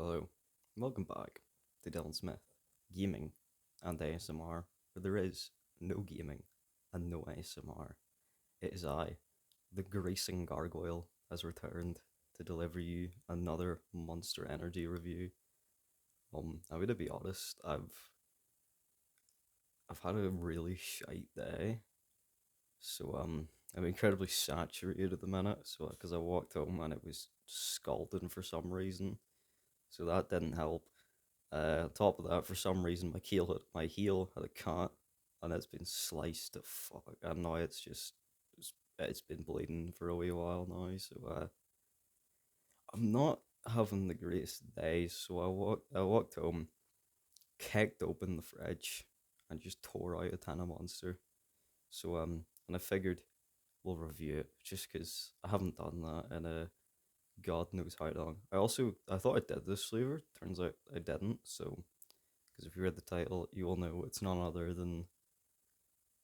Hello, welcome back to Dylan Smith, Gaming and ASMR, where there is no gaming and no ASMR. It is I, the Greasing Gargoyle, has returned to deliver you another Monster Energy review. I'm gonna be honest, I've had a really shite day, so I'm incredibly saturated at the minute. So because I walked home and it was scalding for some reason, so that didn't help. On top of that, for some reason, my heel had a cut, and it's been sliced to fuck. And now it's been bleeding for a wee while now. So I'm not having the greatest day. So I walked home, kicked open the fridge, and just tore out a tin of Monster. So and I figured we'll review it just because I haven't done that in a God knows how long. I thought I did this flavor. Turns out I didn't. So because if you read the title, you will know it's none other than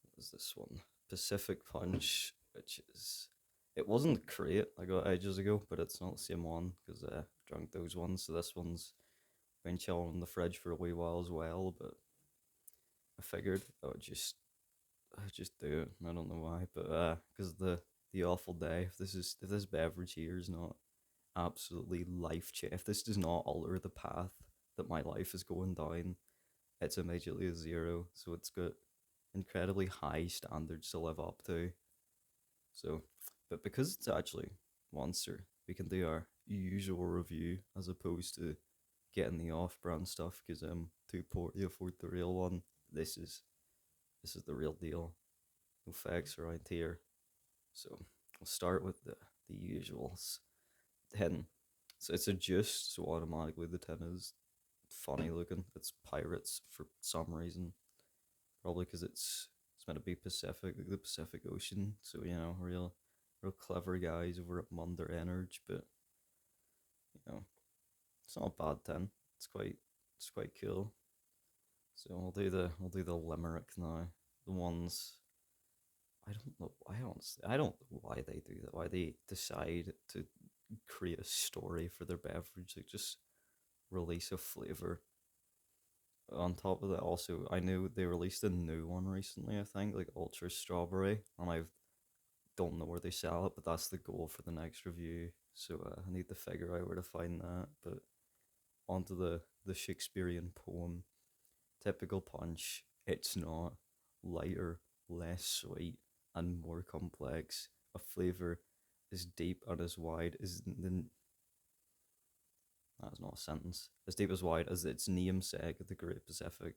what is this one? Pacific Punch, which is it wasn't great. I got ages ago, but it's not the same one because I drank those ones. So this one's been chilling in the fridge for a wee while as well. But I figured I would just do it. I don't know why, but because the awful day. If this beverage here is not absolutely life change, if this does not alter the path that my life is going down, it's immediately a zero. So it's got incredibly high standards to live up to. So, but because it's actually Monster, we can do our usual review as opposed to getting the off-brand stuff because I'm too poor to afford the real one. This is this is the real deal. No facts around here. So we'll start with the usuals. Tin. So it's a juice, so automatically the tin is funny looking. It's pirates for some reason. Probably because it's meant to be Pacific, like the Pacific Ocean. So real clever guys over at Munder Energy, but it's not a bad ten. It's quite cool. So we'll do the limerick now. The ones I don't know. I don't know why they do that. Why they decide to create a story for their beverage, like just release a flavor. On top of that, also I knew they released a new one recently. I think like Ultra Strawberry, and I don't know where they sell it, but that's the goal for the next review. So I need to figure out where to find that. But onto the Shakespearean poem. Typical punch. It's not lighter, less sweet, and more complex. A flavor as deep and as wide as the that's not a sentence. As deep as wide as its namesake, the Great Pacific.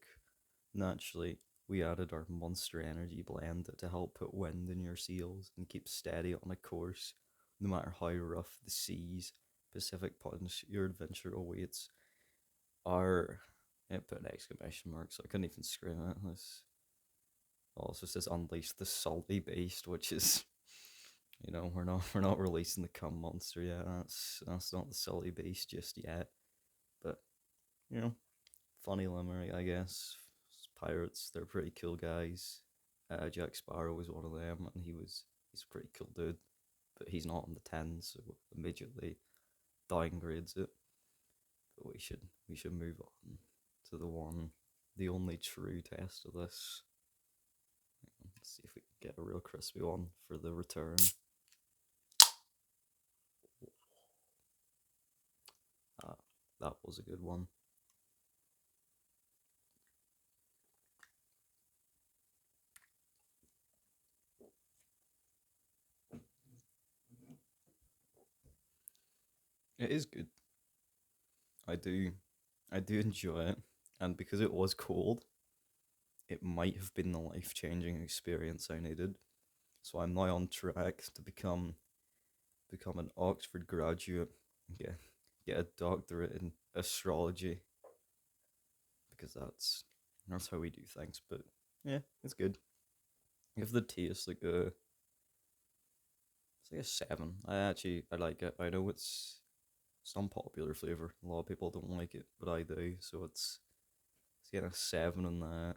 Naturally, we added our Monster Energy blend to help put wind in your sails and keep steady on a course, no matter how rough the seas. Pacific Punch, your adventure awaits. Our it put an exclamation mark, so I couldn't even scream it. This also says unleash the salty beast, which is we're not releasing the cum monster yet. That's not the salty beast just yet. But you know, funny limerick, I guess. Pirates, they're pretty cool guys. Jack Sparrow was one of them, and he's a pretty cool dude, but he's not on the 10, so immediately downgrades it. But we should move on to the only true test of this. Let's see if we can get a real crispy one for the return. Ah, that was a good one. It is good. I do, I do enjoy it, and because it was cold, it might have been the life-changing experience I needed. So I'm now on track to become an Oxford graduate, and get a doctorate in astrology because that's how we do things. But yeah, it's good. If the taste it's like a seven. I like it. I know it's an unpopular flavor. A lot of people don't like it, but I do. So it's getting a seven on that.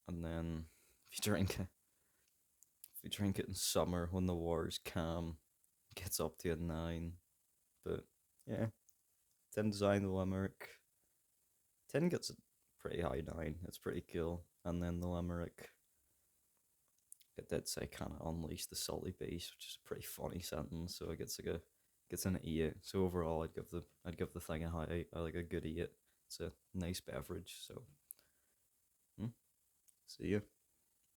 And then if you drink it, if you drink it in summer when the water's calm, it gets up to a nine. But yeah, 10 design the limerick. 10 gets a pretty high 9. It's pretty cool. And then the limerick, it did say kind of unleash the salty beast, which is a pretty funny sentence. So it gets an 8. So overall, I'd give the thing a high, like a good 8. It's a nice beverage. So, see you.